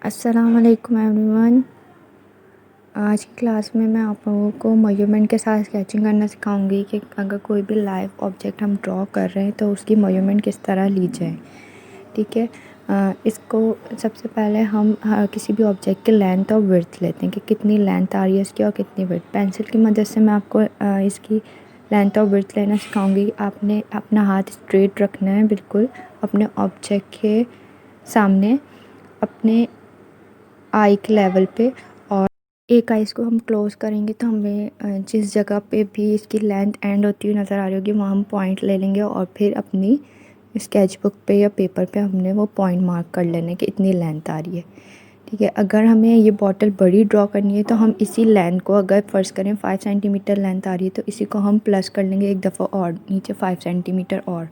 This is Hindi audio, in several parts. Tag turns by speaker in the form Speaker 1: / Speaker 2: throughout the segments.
Speaker 1: अस्सलाम वालेकुम एवरीवन। आज की क्लास में मैं आप लोगों को मेजरमेंट के साथ स्केचिंग करना सिखाऊंगी कि अगर कोई भी लाइव ऑब्जेक्ट हम ड्रॉ कर रहे हैं तो उसकी मेजरमेंट किस तरह ली जाए। ठीक है। इसको सबसे पहले हम किसी भी ऑब्जेक्ट की लेंथ और विड्थ लेते हैं कि कितनी लेंथ आ रही है इसकी और कितनी विड्थ। पेंसिल की मदद से मैं आपको इसकी लेंथ और विड्थ लेना सिखाऊंगी। आपने अपना हाथ स्ट्रेट रखना है बिल्कुल अपने ऑब्जेक्ट के सामने, अपने आई के लेवल पे। और एक आइज़ को हम क्लोज़ करेंगे तो हमें जिस जगह पे भी इसकी लेंथ एंड होती हुई नज़र आ रही होगी वहाँ हम पॉइंट ले लेंगे और फिर अपनी स्केच बुक पे या पेपर पे हमने वो पॉइंट मार्क कर लेने कि इतनी लेंथ आ रही है। ठीक है। अगर हमें ये बॉटल बड़ी ड्रॉ करनी है तो हम इसी लेंथ को, अगर फ़र्ज़ करें 5 सेंटीमीटर लेंथ आ रही है तो इसी को हम प्लस कर लेंगे एक दफ़ा और नीचे 5 सेंटीमीटर और।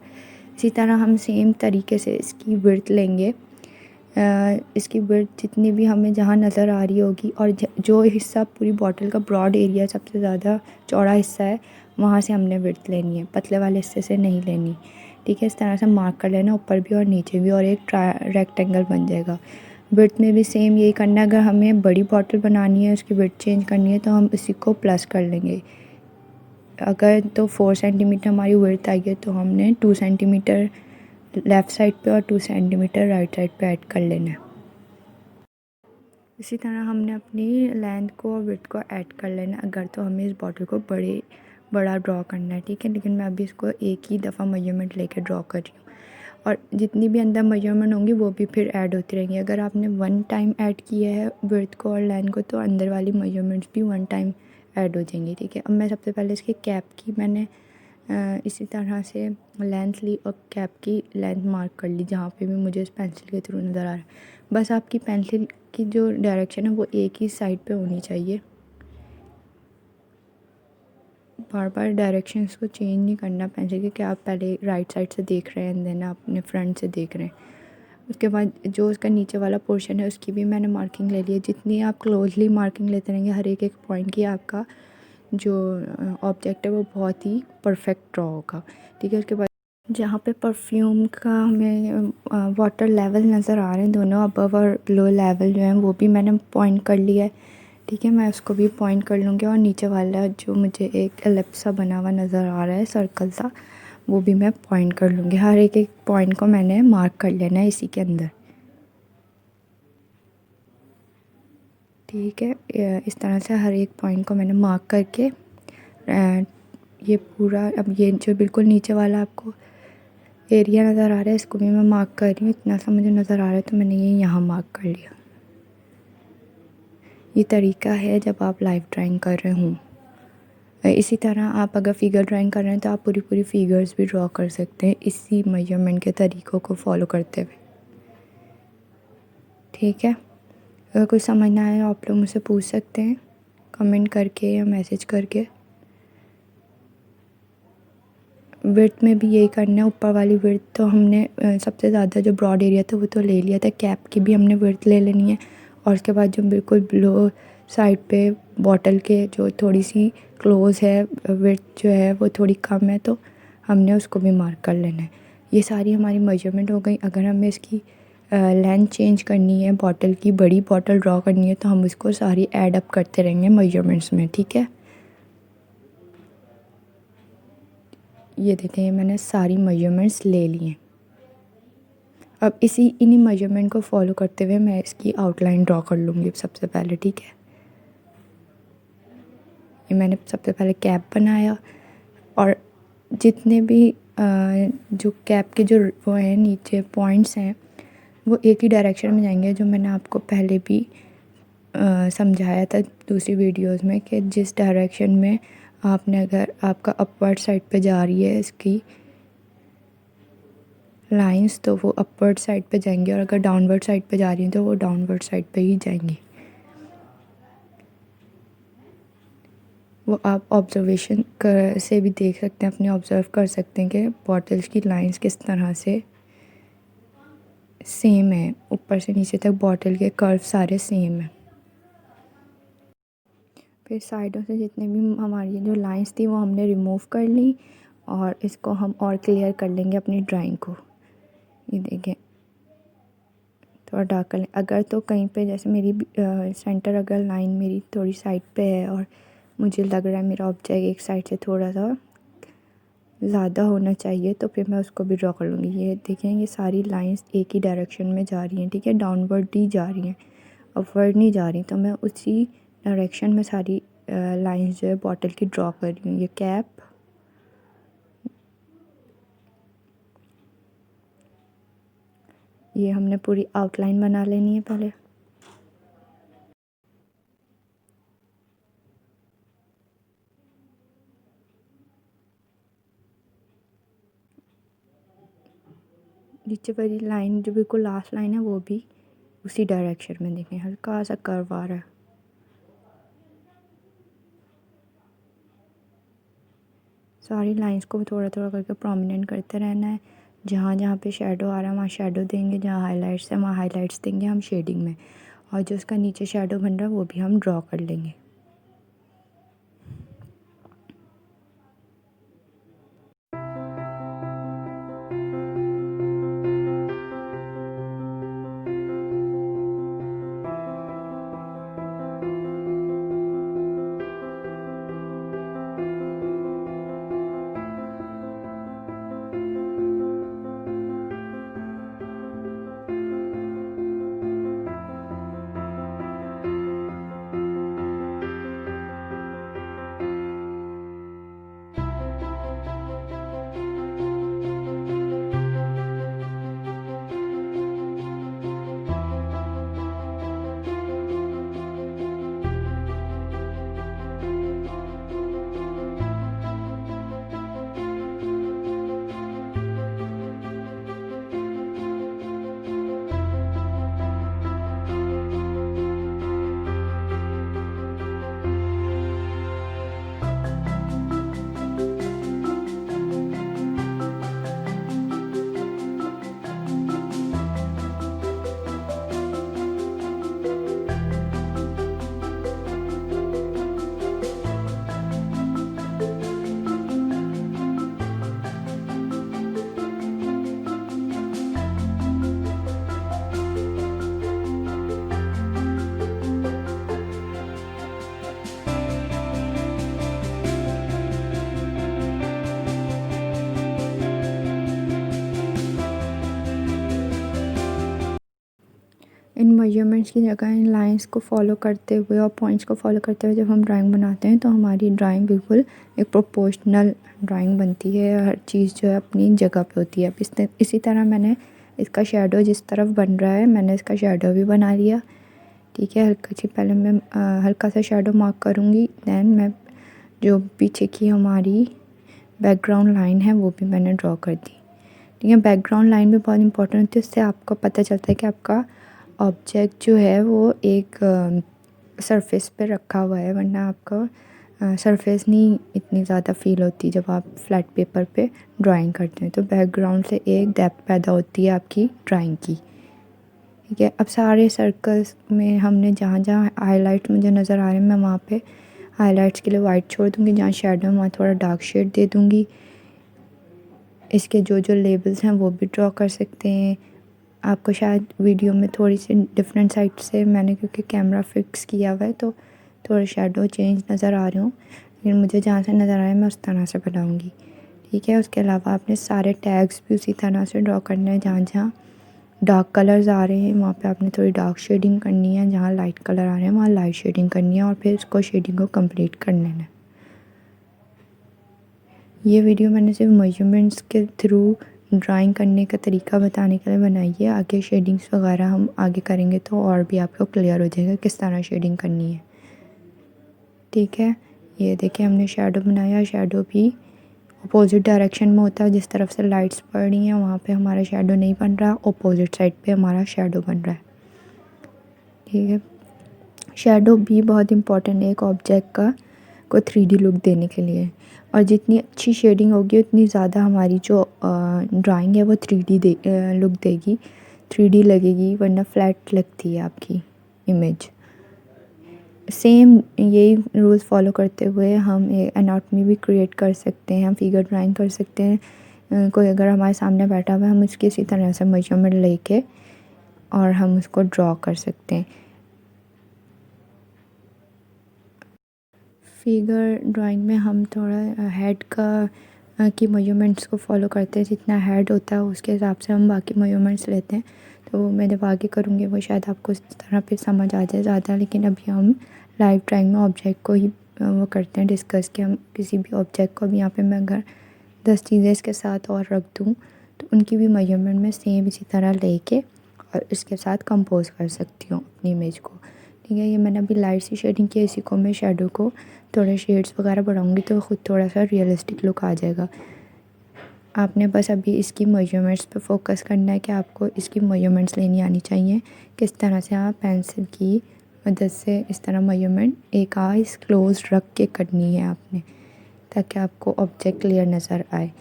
Speaker 1: इसी तरह हम सेम तरीके से इसकी विड्थ लेंगे। इसकी विड्थ जितनी भी हमें जहाँ नज़र आ रही होगी और जो हिस्सा पूरी बॉटल का ब्रॉड एरिया सबसे ज़्यादा चौड़ा हिस्सा है वहाँ से हमने विड्थ लेनी है, पतले वाले हिस्से से नहीं लेनी। ठीक है। इस तरह से मार्क कर लेना ऊपर भी और नीचे भी और एक रेक्टेंगल बन जाएगा। विड्थ में भी सेम यही करना है। अगर हमें बड़ी बॉटल बनानी है उसकी विड्थ चेंज करनी है तो हम इसी को प्लस कर लेंगे। अगर तो 4 सेंटीमीटर हमारी विड्थ आई है तो हमने 2 सेंटीमीटर लेफ़्ट साइड पे और 2 सेंटीमीटर राइट साइड पे ऐड कर लेना है। इसी तरह हमने अपनी लेंथ को और विड्थ को ऐड कर लेना अगर तो हमें इस बॉटल को बड़ा ड्रॉ करना है। ठीक है। लेकिन मैं अभी इसको एक ही दफ़ा मेजरमेंट लेके ड्रॉ कर रही हूँ और जितनी भी अंदर मेजरमेंट होंगी वो भी फिर ऐड होती रहेंगी। अगर आपने वन टाइम ऐड किया है विड्थ को और लेंथ को तो अंदर वाली मेजरमेंट्स भी वन टाइम ऐड हो जाएंगी। ठीक है। अब मैं सबसे पहले इसके कैप की मैंने इसी तरह से लेंथ ली और कैप की लेंथ मार्क कर ली जहाँ पे भी मुझे इस पेंसिल के थ्रू नज़र आ रहा है। बस आपकी पेंसिल की जो डायरेक्शन है वो एक ही साइड पे होनी चाहिए। बार बार डायरेक्शंस को चेंज नहीं करना पेंसिल के कि आप पहले राइट साइड से देख रहे हैं देन आप अपने फ्रंट से देख रहे हैं। उसके बाद जो उसका नीचे वाला पोर्शन है उसकी भी मैंने मार्किंग ले ली है। जितनी आप क्लोजली मार्किंग लेते रहेंगे हर एक पॉइंट की आपका जो ऑब्जेक्ट है वो बहुत ही परफेक्ट ड्रॉ होगा। ठीक है। उसके बाद जहाँ पे परफ्यूम का हमें वाटर लेवल नज़र आ रहे हैं दोनों अबव और लो लेवल जो है वो भी मैंने पॉइंट कर लिया है। ठीक है। मैं उसको भी पॉइंट कर लूँगी और नीचे वाला जो मुझे एक एलिप्स सा बना हुआ नज़र आ रहा है सर्कल सा वो भी मैं पॉइंट कर लूँगी। हर एक पॉइंट को मैंने मार्क कर लेना है इसी के अंदर। ठीक है। इस तरह से हर एक पॉइंट को मैंने मार्क करके ये पूरा, अब ये जो बिल्कुल नीचे वाला आपको एरिया नज़र आ रहा है इसको भी मैं मार्क कर रही हूँ। इतना सा मुझे नज़र आ रहा है तो मैंने ये यहाँ मार्क कर लिया। ये तरीका है जब आप लाइव ड्राइंग कर रहे हों। इसी तरह आप अगर फिगर ड्राइंग कर रहे हैं तो आप पूरी पूरी फिगर्स भी ड्रॉ कर सकते हैं इसी मेजरमेंट के तरीक़ों को फॉलो करते हुए। ठीक है। अगर कुछ समझ ना आए आप लोग मुझसे पूछ सकते हैं कमेंट करके या मैसेज करके। विड्थ में भी यही करना है। ऊपर वाली विड्थ तो हमने सबसे ज़्यादा जो ब्रॉड एरिया था वो तो ले लिया था। कैप की भी हमने विड्थ ले लेनी है और उसके बाद जो बिल्कुल लो साइड पे बॉटल के जो थोड़ी सी क्लोज़ है विड्थ जो है वो थोड़ी कम है तो हमने उसको भी मार्क कर लेना है। ये सारी हमारी मेजरमेंट हो गई। अगर हमें इसकी लेंथ चेंज करनी है, बॉटल की बड़ी बॉटल ड्रॉ करनी है तो हम इसको सारी ऐड अप करते रहेंगे मेजरमेंट्स में। ठीक है। ये देखें मैंने सारी मेजरमेंट्स ले ली हैं। अब इन्हीं मेजरमेंट को फॉलो करते हुए मैं इसकी आउटलाइन ड्रॉ कर लूँगी सबसे पहले। ठीक है। ये मैंने सबसे पहले कैप बनाया और जितने भी जो कैप के जो वो हैं नीचे पॉइंट्स हैं वो एक ही डायरेक्शन में जाएंगे जो मैंने आपको पहले भी समझाया था दूसरी वीडियोस में कि जिस डायरेक्शन में आपने, अगर आपका अपवर्ड साइड पे जा रही है इसकी लाइंस तो वो अपवर्ड साइड पे जाएंगी और अगर डाउनवर्ड साइड पे जा रही हैं तो वो डाउनवर्ड साइड पे ही जाएंगी। वो आप ऑब्जर्वेशन कर से भी देख सकते हैं, अपने ऑब्ज़र्व कर सकते हैं कि बॉटल्स की लाइंस किस तरह से सेम है। ऊपर से नीचे तक बॉटल के कर्व सारे सेम हैं। फिर साइडों से जितने भी हमारी जो लाइंस थी वो हमने रिमूव कर ली और इसको हम और क्लियर कर लेंगे अपनी ड्राइंग को। ये देखें थोड़ा डार्क कर लें। अगर तो कहीं पे जैसे मेरी सेंटर अगर लाइन मेरी थोड़ी साइड पे है और मुझे लग रहा है मेरा ऑब्जेक्ट एक साइड से थोड़ा सा ज़्यादा होना चाहिए, तो फिर मैं उसको भी ड्रॉ कर लूँगी। ये देखें, ये सारी लाइंस एक ही डायरेक्शन में जा रही हैं, ठीक है, डाउनवर्ड ही जा रही हैं, अपवर्ड नहीं जा रही। तो मैं उसी डायरेक्शन में सारी लाइंस जो है बॉटल की ड्रॉ कर रही हूँ। ये कैप, ये हमने पूरी आउटलाइन बना लेनी है पहले। नीचे वाली लाइन जो बिल्कुल लास्ट लाइन है वो भी उसी डायरेक्शन में, देखें हल्का सा कर्व आ रहा है। सारी लाइंस को थोड़ा थोड़ा करके प्रोमिनेंट करते रहना है। जहाँ जहाँ पे शेडो आ रहा है वहाँ शेडो देंगे, जहाँ हाइलाइट्स है वहाँ हाइलाइट्स देंगे हम शेडिंग में, और जो उसका नीचे शेडो बन रहा है वो भी हम ड्रॉ कर लेंगे। इन मेजरमेंट्स की जगह इन लाइंस को फॉलो करते हुए और पॉइंट्स को फॉलो करते हुए जब हम ड्राइंग बनाते हैं तो हमारी ड्राइंग बिल्कुल एक प्रोपोर्शनल ड्राइंग बनती है। हर चीज़ जो है अपनी जगह पे होती है। अब इसी तरह मैंने इसका शेडो जिस तरफ बन रहा है मैंने इसका शेडो भी बना लिया, ठीक है। हल्का सी पहले मैं हल्का सा शेडो मार्क करूँगी, दैन मैं जो पीछे की हमारी बैकग्राउंड लाइन है वो भी मैंने ड्रॉ कर दी, ठीक है। बैकग्राउंड लाइन भी बहुत इंपॉर्टेंट होती है, इससे आपको पता चलता है कि आपका ऑब्जेक्ट जो है वो एक सरफेस पे रखा हुआ है, वरना आपका सरफेस नहीं इतनी ज़्यादा फील होती जब आप फ्लैट पेपर पे ड्राइंग करते हैं। तो बैकग्राउंड से एक डेप्थ पैदा होती है आपकी ड्राइंग की, ठीक है। अब सारे सर्कल्स में हमने जहाँ जहाँ हाईलाइट मुझे नज़र आ रहे हैं मैं वहाँ पे हाईलाइट्स के लिए वाइट छोड़ दूँगी, जहाँ शेडो है वहाँ थोड़ा डार्क शेड दे दूँगी। इसके जो जो लेबल्स हैं वो भी ड्रॉ कर सकते हैं। आपको शायद वीडियो में थोड़ी सी डिफरेंट साइड से मैंने क्योंकि कैमरा फिक्स किया हुआ है तो थोड़े शेडो चेंज नज़र आ रहे हों, लेकिन मुझे जहाँ से नज़र आए मैं उस तरह से बनाऊँगी, ठीक है। उसके अलावा आपने सारे टैग्स भी उसी तरह से ड्रॉ करना है। जहाँ जहाँ डार्क कलर्स आ रहे हैं वहाँ पे आपने थोड़ी डार्क शेडिंग करनी है, जहाँ लाइट कलर आ रहे हैं वहाँ लाइट शेडिंग करनी है, और फिर उसको शेडिंग को कंप्लीट कर लेना है। ये वीडियो मैंने सिर्फ मेजरमेंट्स के थ्रू ड्राइंग करने का तरीका बताने के लिए बनाई है। आगे शेडिंग्स वगैरह हम आगे करेंगे तो और भी आपको क्लियर हो जाएगा किस तरह शेडिंग करनी है, ठीक है। ये देखिए हमने शेडो बनाया, शेडो भी अपोजिट डायरेक्शन में होता है, जिस तरफ से लाइट्स पड़ रही हैं वहाँ पे हमारा शेडो नहीं बन रहा, अपोजिट साइड पे हमारा शेडो बन रहा है, ठीक है। शेडो भी बहुत इम्पॉर्टेंट है एक ऑब्जेक्ट का को 3D लुक देने के लिए, और जितनी अच्छी शेडिंग होगी उतनी ज़्यादा हमारी जो ड्राइंग है वो 3D लुक देगी, 3D लगेगी, वरना फ्लैट लगती है आपकी इमेज। सेम यही रूल्स फॉलो करते हुए हम एनाटॉमी भी क्रिएट कर सकते हैं, हम फिगर ड्राइंग कर सकते हैं। कोई अगर हमारे सामने बैठा हुआ है हम उसकी इसी तरह से मेजरमेंट लेके और हम उसको ड्रॉ कर सकते हैं। फिगर ड्राइंग में हम थोड़ा हेड की मेजरमेंट्स को फॉलो करते हैं, जितना हेड होता है उसके हिसाब से हम बाकी मेजरमेंट्स लेते हैं। तो मैं जब आगे करूँगी वो शायद आपको इस तरह फिर समझ आ जाए ज़्यादा, लेकिन अभी हम लाइव ड्राइंग में ऑब्जेक्ट को ही वो करते हैं डिस्कस, कि हम किसी भी ऑब्जेक्ट को, अभी यहाँ पे मैं अगर 10 चीज़ें इसके साथ और रख दूँ तो उनकी भी मेजरमेंट में सेम इसी तरह लेके और इसके साथ कंपोज कर सकती हूँ अपनी इमेज को। ठीक है, ये मैंने अभी लाइट सी शेडिंग की है, इसी को मैं शेडो को थोड़े शेड्स वगैरह बढ़ाऊँगी तो ख़ुद थोड़ा सा रियलिस्टिक लुक आ जाएगा। आपने बस अभी इसकी मेजरमेंट्स पे फोकस करना है कि आपको इसकी मेजरमेंट्स लेनी आनी चाहिए, किस तरह से आप पेंसिल की मदद से इस तरह मेजरमेंट एक आइज़ क्लोज रख के करनी है आपने, ताकि आपको ऑब्जेक्ट क्लियर नज़र आए।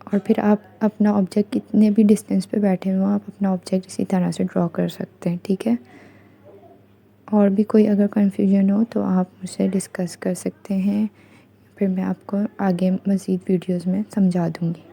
Speaker 1: और फिर आप अपना ऑब्जेक्ट कितने भी डिस्टेंस पे बैठे हो आप अपना ऑब्जेक्ट इसी तरह से ड्रॉ कर सकते हैं। ठीक है, और भी कोई अगर कन्फ्यूजन हो तो आप मुझसे डिस्कस कर सकते हैं, फिर मैं आपको आगे मज़ीद वीडियोज़ में समझा दूँगी।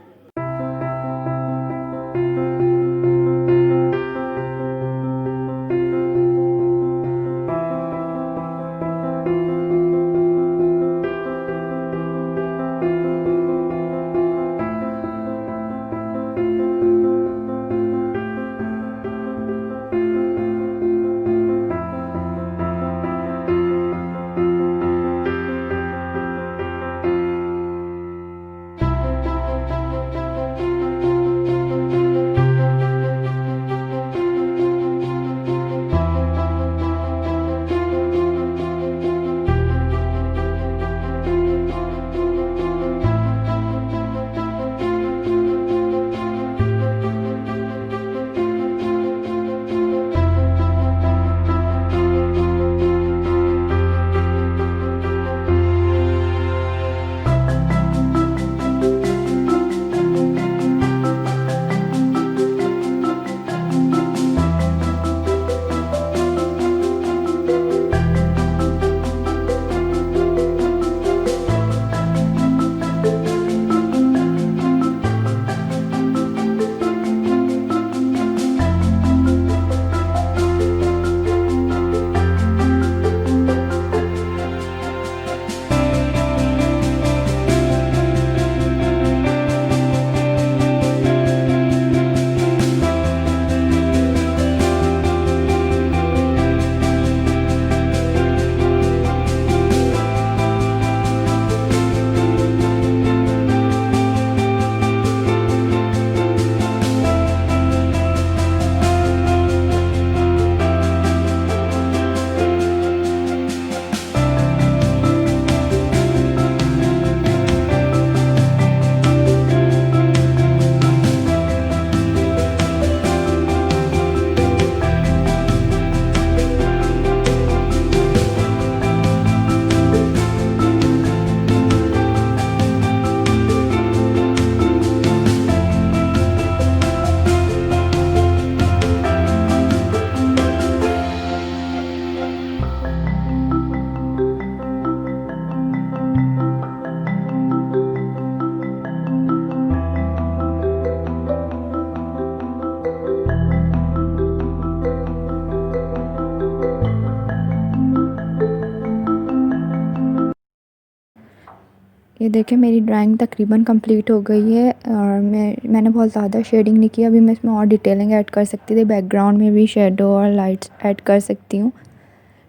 Speaker 1: ये देखिए मेरी ड्राइंग तकरीबन कंप्लीट हो गई है, और मैंने बहुत ज़्यादा शेडिंग नहीं की। अभी मैं इसमें और डिटेलिंग ऐड कर सकती थी, बैकग्राउंड में भी शेडो और लाइट्स ऐड कर सकती हूँ,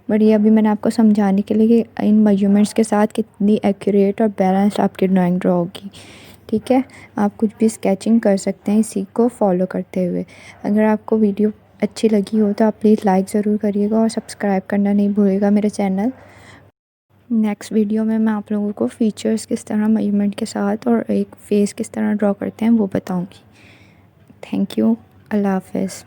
Speaker 1: बट ये अभी मैंने आपको समझाने के लिए कि इन मेजरमेंट्स के साथ कितनी एक्यूरेट और बैलेंस्ड आपकी ड्राइंग ड्रॉ होगी। ठीक है, आप कुछ भी स्केचिंग कर सकते हैं इसी को फॉलो करते हुए। अगर आपको वीडियो अच्छी लगी हो तो आप प्लीज़ लाइक ज़रूर करिएगा और सब्सक्राइब करना नहीं भूलिएगा मेरे चैनल। नेक्स्ट वीडियो में मैं आप लोगों को फ़ीचर्स किस तरह मेजरमेंट के साथ और एक फ़ेस किस तरह ड्रॉ करते हैं वो बताऊंगी। थैंक यू, अल्लाह हाफ़िज़।